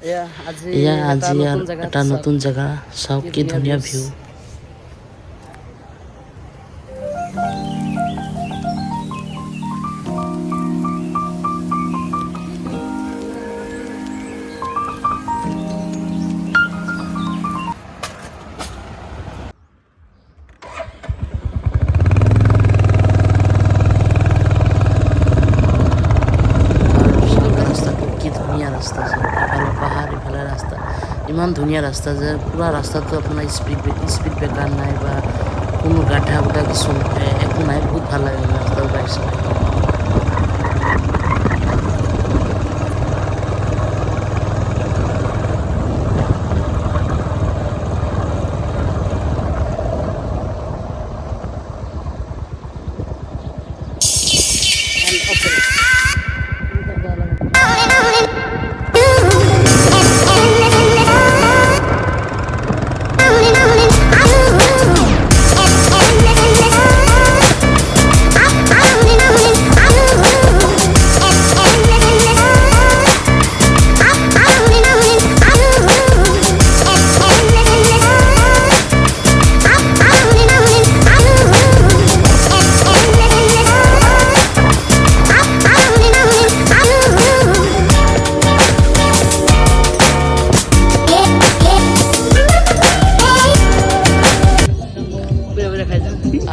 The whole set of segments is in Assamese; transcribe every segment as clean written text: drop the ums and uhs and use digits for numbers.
এয়া আজি এটা নতুন জেগা চাওক কি ধুনীয়া ভিউ ৰাস্তা ইফালে পাহাড় ইফালে ৰাস্তা ইমান ধুনীয়া ৰাস্তা যে পুৰা ৰাস্তাটো আপোনাৰ স্পীড ব্ৰেকাৰ নাই বা কোনো গাঠা গোটা কিছু একো নাই বহুত ভাল লাগে ৰাস্তাৰ বাইক চলাই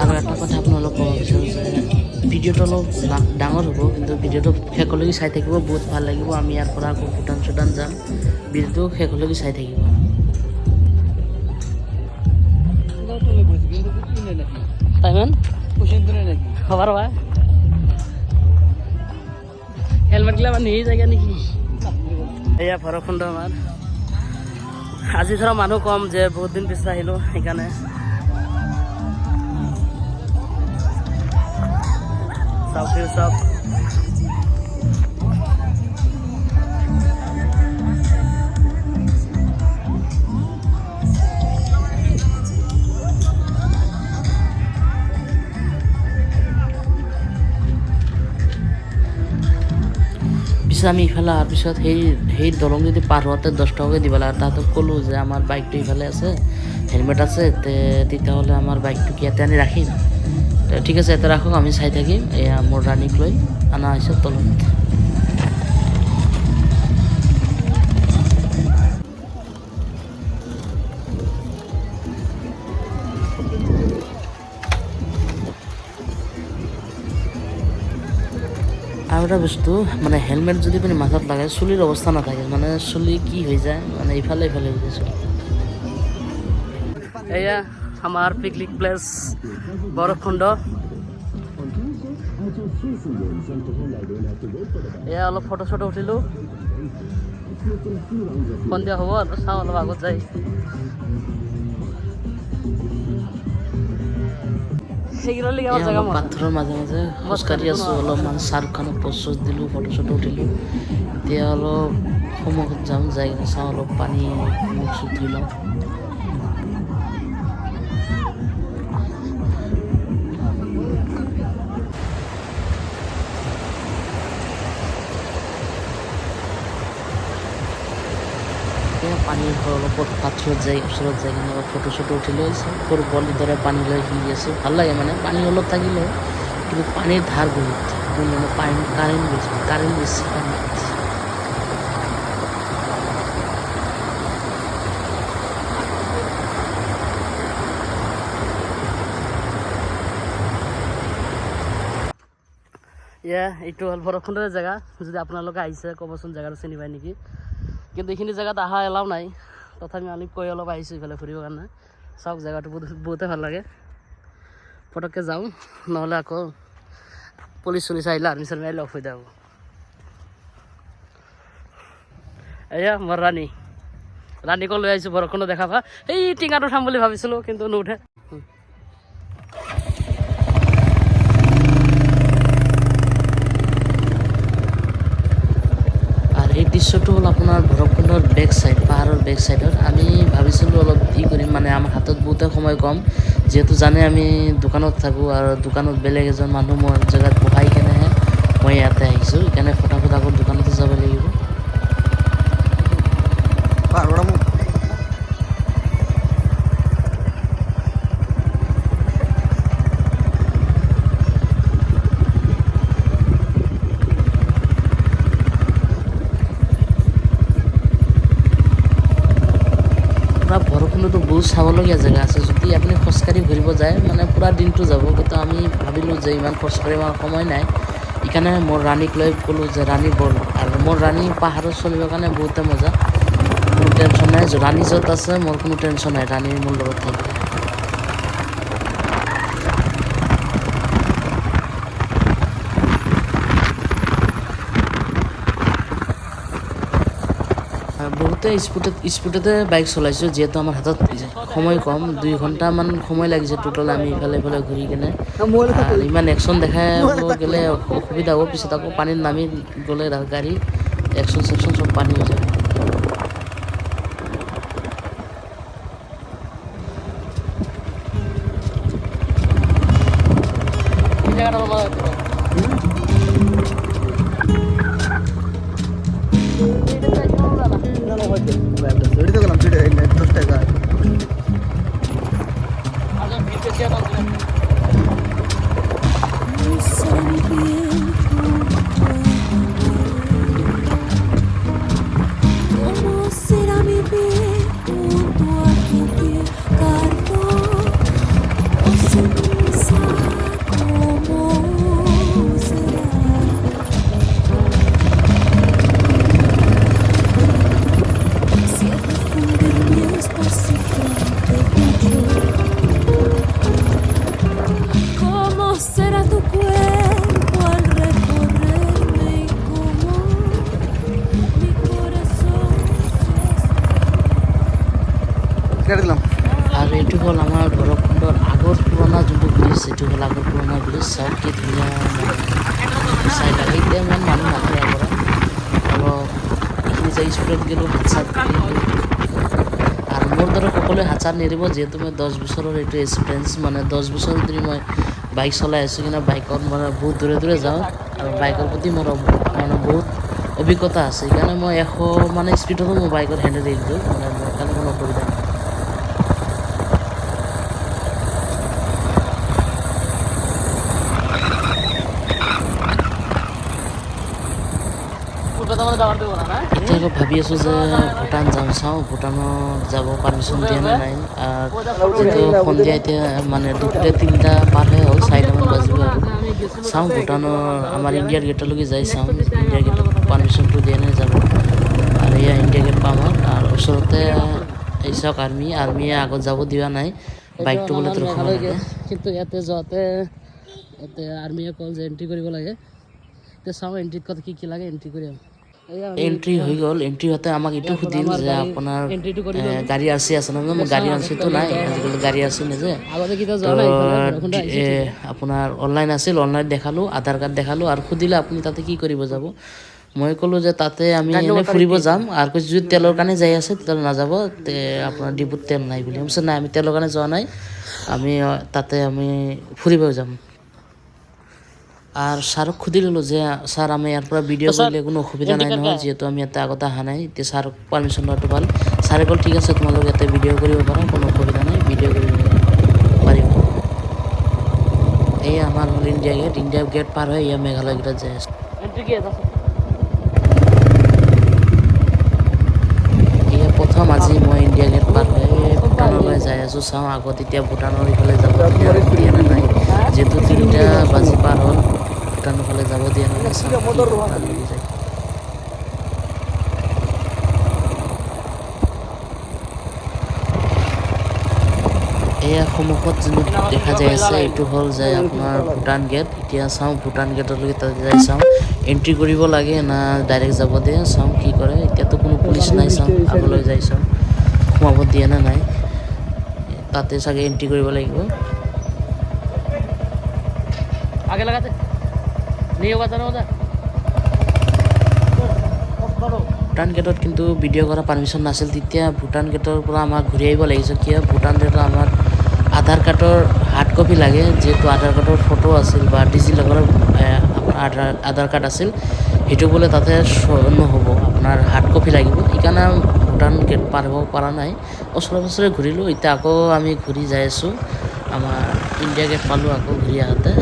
আৰু এটা কথা আপোনালোকক ক'ব বিচাৰোঁ যে ভিডিঅ'টো অলপ ডাঙৰ হ'ব কিন্তু ভিডিঅ'টো শেষলৈকে চাই থাকিব বহুত ভাল লাগিব আমি ইয়াৰ পৰা আকৌ ভূটান চুটান যাম ভিডিঅ'টো শেষলৈকে চাই থাকিব খবৰ বা হেলমেট গিলা আমাৰ নিয়ে যায় নেকি এয়া ভৈৰৱকুণ্ড আমাৰ আজি ধৰা মানুহ কম যে বহুত দিন পিছত আহিলোঁ সেইকাৰণে সব পিছত আমি ইফালে অহাৰ পিছত সেই দলং যদি পাৰ হোৱাতে 10 টকাকৈ দিব লাগে তাহাঁতক ক'লোঁ যে আমাৰ বাইকটো ইফালে আছে হেলমেট আছে তেতিয়াহ'লে আমাৰ বাইকটো কি ইয়াতে আনি ৰাখিম ঠিক আছে ইয়াতে ৰাখক আমি চাই থাকিম এয়া মোৰ ৰাণীক লৈ অনা হৈছে তলত আৰু এটা বস্তু মানে হেলমেট যদি আপুনি মাথাত লাগে চুলিৰ অৱস্থা নাথাকে মানে চুলি কি হৈ যায় মানে ইফালে হৈ যায় চুলি এয়া আমাৰ পিকনিক প্লেচ ভৈৰৱকুণ্ড এয়া অলপ ফটো চটো উঠিলোঁ সন্ধিয়া হ'ব আৰু চাওঁ অলপ আগত যাই পাথৰৰ মাজে মাজে খোজকাঢ়ি আছোঁ অলপমান শ্বাহৰুখ খানক পষ্ট দিলোঁ ফটো চটো উঠিলোঁ এতিয়া অলপ সন্মুখত যাম যাই কিনে চাওঁ অলপ পানী মুখ চুখ ধুই লওঁ পানীৰ অলপ পাথৰত যাই ওচৰত যাই কিনে অলপ ফটো চটো উঠি লৈ সৰু পোৱালিৰ দৰে পানী লৈ খেলি আছোঁ ভাল লাগে মানে পানী অলপ থাকিলেও কিন্তু পানীৰ ধাৰ বহুত মানে কাৰেণ্ট বেছি পানীত এইটো হ'ল ভৈৰৱকুণ্ডৰ জেগা যদি আপোনালোকে আহিছে ক'বচোন জেগাটো চিনি পায় নেকি কিন্তু এইখিনি জেগাত অহা এলাও নাই তথাপি আমি কৈ অলপ আহিছোঁ ইফালে ফুৰিবৰ কাৰণে চাওক জেগাটো বহুতে ভাল লাগে পটককৈ যাওঁ নহ'লে আকৌ পুলিচ চুলিচ আহিলে আৰ্মি চাৰ্মি আহিলে অফ হৈ যাব এয়া মোৰ ৰাণীকো লৈ আহিছোঁ ভৈৰৱকুণ্ড দেখা পা এই টিঙাটো উঠাম বুলি ভাবিছিলোঁ কিন্তু নুঠে এই দৃশ্যটো হ'ল আপোনাৰ ভৈৰৱকুণ্ডৰ বেক চাইড পাহাৰৰ বেক চাইডত আমি ভাবিছিলোঁ অলপ কৰিম মানে আমাৰ হাতত বহুতে সময় কম যিহেতু জানে আমি দোকানত থাকোঁ আৰু দোকানত বেলেগ এজন মানুহ মোৰ জেগাত বহাই কেনেহে মই ইয়াতে আহিছোঁ সেইকাৰণে ফটাফট আকৌ দোকানতে যাব লাগিব ক'লোতো বহুত চাবলগীয়া জেগা আছে যদি আপুনি খোজকাঢ়ি ঘূৰিব যায় মানে পূৰা দিনটো যাব কিন্তু আমি ভাবিলোঁ যে ইমান খোজকাঢ়িব সময় নাই সেইকাৰণে মোৰ ৰাণীক লৈ ক'লোঁ যে ৰাণী ব'ল আৰু মোৰ ৰাণী পাহাৰত চলিবৰ কাৰণে বহুতে মজা কোনো টেনশ্যন নাই ৰাণী য'ত আছে মোৰ কোনো টেনশ্যন নাই ৰাণী মোৰ লগত থাকিলে বহুতে স্পীডতে বাইক চলাইছোঁ যিহেতু আমাৰ হাতত সময় কম 2 ঘণ্টামান সময় লাগিছে টোটেল আমি ইফালে ঘূৰি কিনে আৰু ইমান একশ্যন দেখাব গ'লে অসুবিধা হ'ব পিছত আকৌ পানীত নামি গ'লে গাড়ী একশ্যন চেকশ্যন চব পানী হৈ যাব আৰু এইটো হ'ল আমাৰ ভৈৰৱকুণ্ডৰ আগৰ পুৰণা যোনটো ব্ৰিজ এইটো হ'ল আগৰ পুৰণা ব্ৰিজ চাওক কি ধুনীয়া চাই লাগে এতিয়া ইমান মানুহ নাথাকে পৰা অলপ এইখিনি যে স্পীডত গ'লোঁ হাত চাত আৰু মোৰ দৰে সকলোৱে হাত চাত নেৰিব যিহেতু মই 10 বছৰৰ এইটো এক্সপিৰিয়েঞ্চ মানে 10 বছৰ ধৰি মই বাইক চলাই আছোঁ কিন্তু বাইকত মানে বহুত দূৰে যাওঁ আৰু বাইকৰ প্ৰতি মোৰ মানে বহুত অভিজ্ঞতা আছে সেইকাৰণে মই 100 মানে স্পীডতো মই বাইকৰ হেণ্ডেল এৰি দিওঁ মানে মোৰ কাৰণে কোনো অসুবিধা নাই এতিয়া আকৌ ভাবি আছোঁ যে ভূটান যাওঁ চাওঁ ভূটানত যাব পাৰ্মিশ্যন দিয়া নে নাই যিহেতু সন্ধিয়া এতিয়া মানে দুপৰীয়া 3টা পাৰহে হ'ল 4টামান বাজিব আৰু চাওঁ ভূটানৰ আমাৰ ইণ্ডিয়াৰ গেটলৈকে যাই চাওঁ ইণ্ডিয়া গেটত পাৰ্মিশ্যনটো দিয়ে নে যাব আৰু এয়া ইণ্ডিয়া গেট পাম আৰু ওচৰতে এই চাওক আৰ্মীয়ে আগত যাব দিয়া নাই বাইকটো বোলে ৰখাব লাগে কিন্তু ইয়াতে যোৱাতে ইয়াতে আৰ্মীয়ে কল যে এণ্ট্ৰি কৰিব লাগে এতিয়া চাওঁ এণ্ট্ৰিত কথা কি লাগে এণ্ট্ৰি কৰি এণ্ট্ৰি হৈ গ'ল এণ্ট্ৰি হওঁতে আমাক এইটো সুধিল যে আপোনাৰ গাড়ী আৰ চি আছে নহয় মোৰ গাড়ী আৰ চিটো নাই আজিকালি গাড়ী আৰ চি নেযায় আপোনাৰ অনলাইন আছিল অনলাইন দেখালোঁ আধাৰ কাৰ্ড দেখালোঁ আৰু সুধিলে আপুনি তাতে কি কৰিব যাব মই ক'লোঁ যে তাতে আমি এনেই ফুৰিব যাম আৰু যদি তেলৰ কাৰণে যাই আছে তেতিয়াহ'লে নাযাব আপোনাৰ ডিপুত তেল নাই বুলি কৈছে নাই আমি তেলৰ কাৰণে যোৱা নাই আমি তাতে আমি ফুৰিব যাম আৰু ছাৰক সুধি ল'লোঁ যে ছাৰ আমি ইয়াৰ পৰা ভিডিঅ' কৰিলে কোনো অসুবিধা নাই নহয় যিহেতু আমি ইয়াতে আগতে অহা নাই এতিয়া ছাৰক পাৰ্মিশ্যন লোৱাটো ভাল ছাৰে ক'ল ঠিক আছে তোমালোক ইয়াতে ভিডিঅ' কৰিব পাৰা কোনো অসুবিধা নাই ভিডিঅ' কৰিব পাৰিবা এই আমাৰ হ'ল ইণ্ডিয়া গেট পাৰ হৈ এয়া মেঘালয় গেটত যাই আছে এয়া প্ৰথম আজি মই ইণ্ডিয়া গেট পাৰ হৈ ভূটানলৈ যাই আছোঁ চাওঁ আগত এতিয়া ভূটানৰ ইফালে যাব দিয়া নাই যিহেতু 3টা বাজি পাৰ হ'ল ভূটানৰ ফালে যাব দিয়া নাই চাওঁ কি তালৈকে যায় এয়া সন্মুখত যোনটো দেখা যাই আছে এইটো হ'ল যে আপোনাৰ ভূটান গেট এতিয়া চাওঁ ভূটান গেটলৈকে তাতে যাই চাওঁ এণ্ট্ৰি কৰিব লাগে না ডাইৰেক্ট যাব দিয়ে চাওঁ কি কৰে এতিয়াতো কোনো পুলিচ নাই চাওঁ আগলৈ যাই চাওঁ সোমাব দিয়ে নে নাই তাতে চাগে এণ্ট্ৰি কৰিব লাগিব ভূটান গেটত কিন্তু ভিডিঅ' কৰা পাৰ্মিশ্যন নাছিল তেতিয়া ভূটান গেটৰ পৰা আমাক ঘূৰি আহিব লাগিছিল কিয় ভূটান গেটত আমাৰ আধাৰ কাৰ্ডৰ হাৰ্ড কপি লাগে যিহেতু আধাৰ কাৰ্ডৰ ফটো আছিল বা ডিজিলকাৰৰ আপোনাৰ আধাৰ কাৰ্ড আছিল সেইটো বোলে তাতে নহ'ব আপোনাৰ হাৰ্ড কপি লাগিব সেইকাৰণে ভূটান গেট পাৰ হ'ব পৰা নাই ওচৰে পাঁজৰে ঘূৰিলোঁ এতিয়া আকৌ আমি ঘূৰি যাই আছোঁ আমাৰ ইণ্ডিয়া গেট পালোঁ আকৌ ঘূৰি আহোঁতে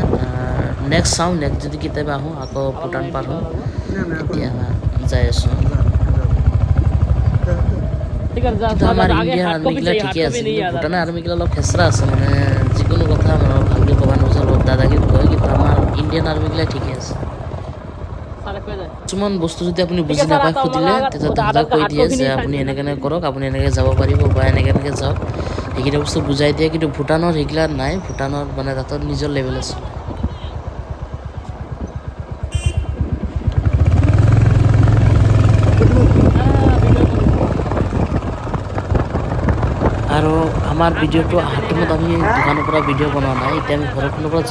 নেক্সট চাওঁ নেক্সট যদি কেতিয়াবা আহোঁ আকৌ ভূটান পাৰ হওঁ এতিয়া যাই আছোঁ ঠিক আছে কিন্তু আমাৰ ইণ্ডিয়ান আৰ্মিগিলা ঠিকে আছে, কিন্তু ভূটানৰ আৰ্মিগিলা অলপ খেচৰা আছে, মানে যিকোনো কথা মানে ভালকৈ ক'ব নোখোজে, অলপ দাদাগিৰি কয়। কিন্তু আমাৰ ইণ্ডিয়ান আৰ্মিগিলাই ঠিকে আছে। কিছুমান বস্তু যদি আপুনি বুজি নাপায় সুধিলে, তেতিয়া তাহাঁতে কৈ দিয়ে যে আপুনি এনেকৈ এনেকৈ কৰক, আপুনি এনেকৈ যাব পাৰিব বা এনেকৈ এনেকৈ যাওক, সেইকেইটা বস্তু বুজাই দিয়ে। কিন্তু ভূটানৰ সেইগিলা নাই, ভূটানৰ মানে তাহাঁতৰ নিজৰ লেভেল আছে। আৰু আমাৰ ভিডিঅ'টো অহাৰ টাইমত আমি দোকানৰ পৰা ভিডিঅ' বনোৱা নাই, এতিয়া আমি ভৈৰৱকুণ্ডৰ পৰা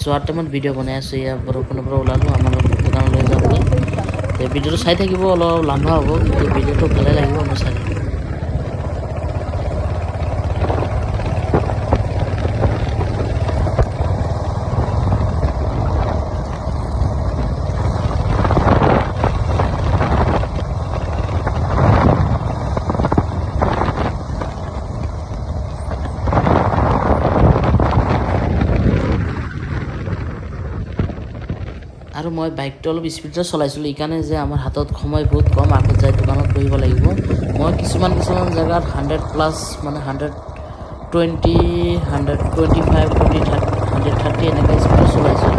যোৱাৰ টাইমত ভিডিঅ' বনাই আছোঁ। ইয়াৰ ভৈৰৱকুণ্ডৰ পৰা ওলালোঁ আমাৰ দোকানলৈ যাবলৈ। ভিডিঅ'টো চাই থাকিব, অলপ লম্বা হ'ব, কিন্তু ভিডিঅ'টো ভালে লাগিব মই চাই থাকিব। আৰু মই বাইকটো অলপ স্পীডত চলাইছিলোঁ, এইকাৰণে যে আমাৰ হাতত সময় বহুত কম, আগত যাই দোকানত বহিব লাগিব। মই কিছুমান জেগাত 100+ মানে 120, 125, 130 এনেকৈ স্পীডত চলাইছোঁ।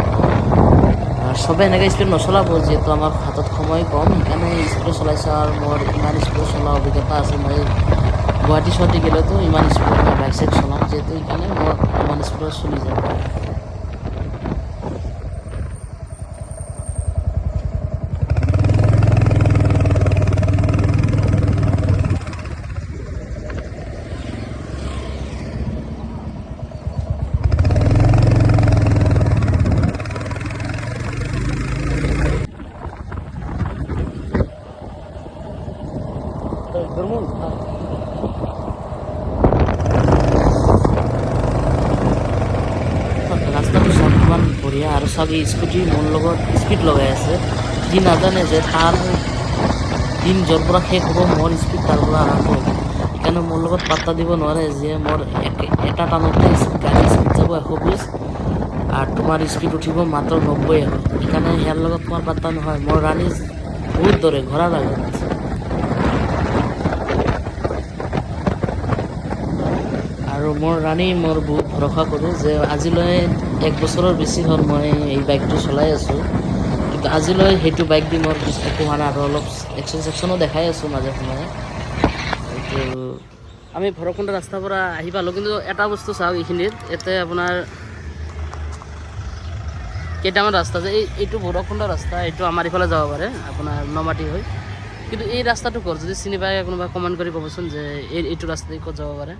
চবে এনেকৈ স্পীড নচলাব, যিহেতু আমাৰ হাতত সময় কম, সেইকাৰণে স্পীডত চলাইছোঁ। আৰু মোৰ ইমান স্পীডত চলোৱা অভিজ্ঞতা আছে, মই গুৱাহাটী গ'লেতো ইমান স্পীডত মই বাইক চাইক চলাওঁ, যিহেতু সেইকাৰণে মোৰ ইমান স্পীডত চলি যায়। ৰাস্তাটো চাওক কিমান বঢ়িয়া, আৰু চাওক এই স্কুটি মোৰ লগত স্পীড লগাই আছে। সি নাজানে যে তাৰ দিন য'ৰ পৰা শেষ হ'ব, মোৰ স্পীড তাৰ পৰা আৰম্ভ হ'ব। সেইকাৰণে মোৰ লগত পাত্তা দিব নোৱাৰে যে মোৰ এটা টানতে গাড়ী স্পীড যাব 120 আৰু তোমাৰ স্পীড উঠিব মাত্ৰ 90, 100। সেইকাৰণে ইয়াৰ লগত তোমাৰ পাত্তা নহয়। মোৰ ৰাণী বহুত দৌৰে ঘোঁৰাৰ আগত। আৰু মোৰ ৰাণী মোৰ বহুত ভৰসা কৰোঁ, যে আজিলৈ 1 বছৰৰ বেছি হ'ল মই এই বাইকটো চলাই আছোঁ, কিন্তু আজিলৈ সেইটো বাইক দি মোৰ একো হোৱা নাই। আৰু অলপ একশ্যনো দেখাই আছোঁ মাজে সময়ে। এইটো আমি ভৈৰৱকুণ্ড ৰাস্তাৰ পৰা আহি পালোঁ, কিন্তু এটা বস্তু চাওক, এইখিনিত ইয়াতে আপোনাৰ কেইটামান ৰাস্তা আছে। এইটো ভৈৰৱকুণ্ড ৰাস্তা, এইটো আমাৰ ইফালে যাব পাৰে আপোনাৰ নমাটি হৈ, কিন্তু এই ৰাস্তাটো ক'ত, যদি চিনি পায় কোনোবাই কমেণ্ট কৰি ক'বচোন যে এইটো ৰাস্তাই ক'ত যাব পাৰে।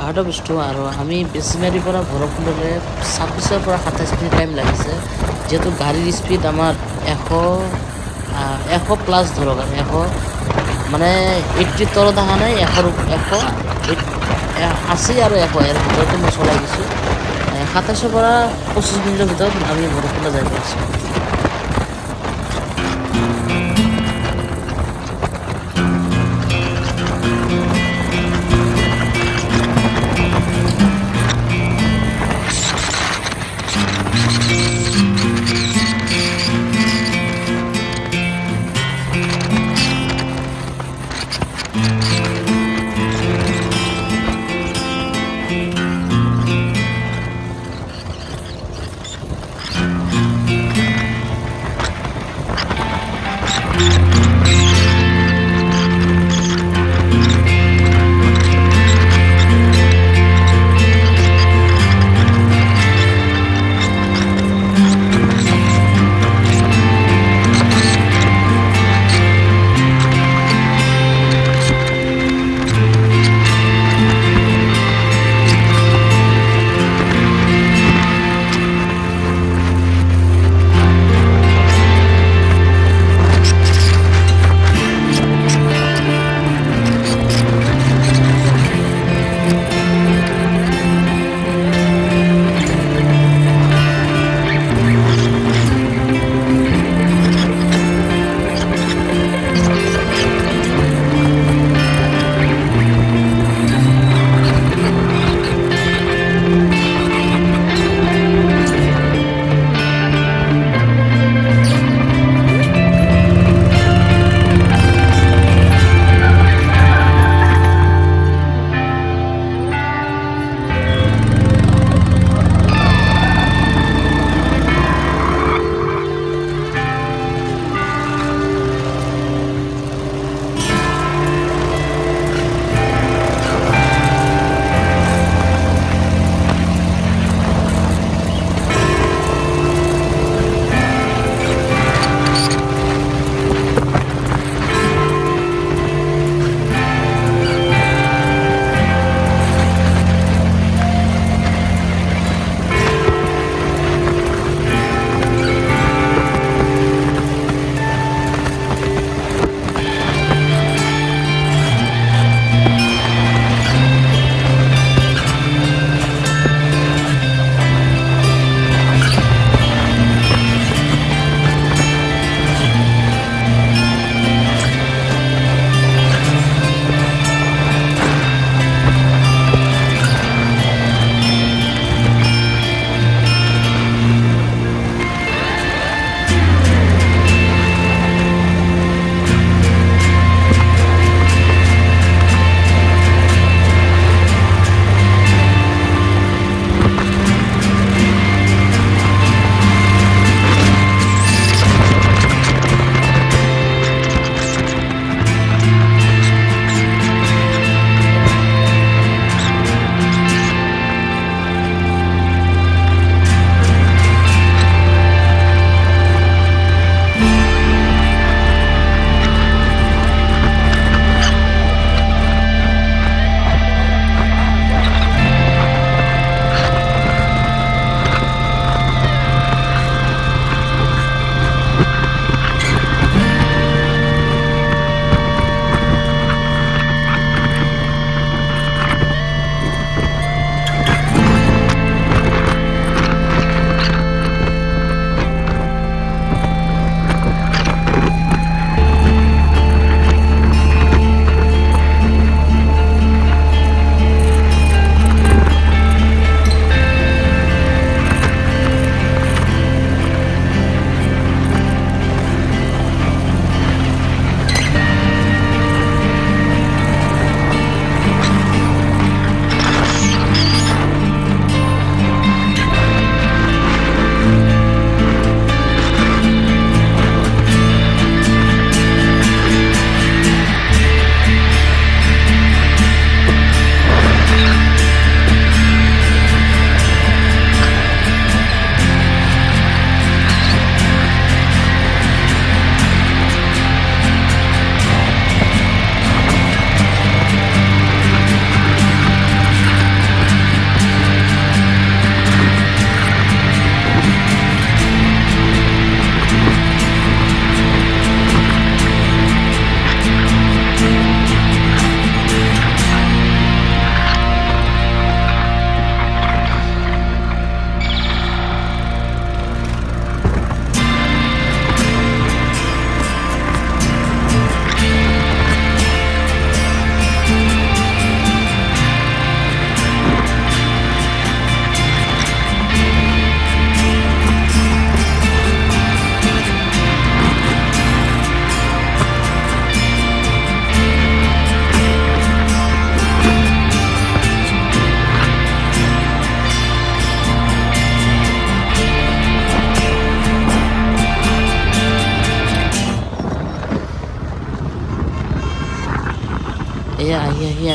আৰু বস্তু, আৰু আমি বেচিমাৰীৰ পৰা ভৈৰৱকুণ্ডলৈ 26ৰ পৰা 27 মিনিট টাইম লাগিছে, যিহেতু গাড়ীৰ স্পীড আমাৰ 100+ ধৰক, আৰু 100 মানে 80 তলত অহা নাই, 80 আৰু 100 ইয়াৰ ভিতৰতে মই চলাই দিছোঁ। 27 পৰা 25 মিনিটৰ ভিতৰত আমি ভৈৰৱকুণ্ড যাই পাইছোঁ।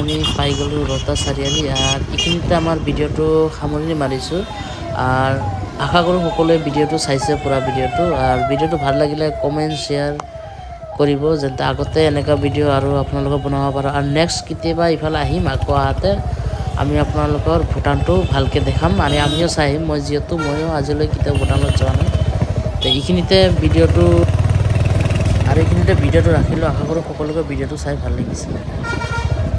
আমি পাই গ'লোঁ ৰৌতা চাৰিআলি। আৰু এইখিনিতে আমাৰ ভিডিঅ'টো সামৰণি মাৰিছোঁ। আৰু আশা কৰোঁ সকলোৱে ভিডিঅ'টো চাইছে, পুৰা ভিডিঅ'টো। আৰু ভিডিঅ'টো ভাল লাগিলে কমেণ্ট শ্বেয়াৰ কৰিব, যেনে আগতে এনেকুৱা ভিডিঅ' আৰু আপোনালোকে বনাব পাৰোঁ। আৰু নেক্সট কেতিয়াবা ইফালে আহিম, আকৌ আহোঁতে আমি আপোনালোকৰ ভূটানটো ভালকৈ দেখাম আৰু আমিও চাই আহিম। ময়ো আজিলৈ কেতিয়াও ভূটানত যোৱা নাই। তো এইখিনিতে ভিডিঅ'টো ৰাখিলোঁ। আশা কৰোঁ সকলোকে ভিডিঅ'টো চাই ভাল লাগিছে।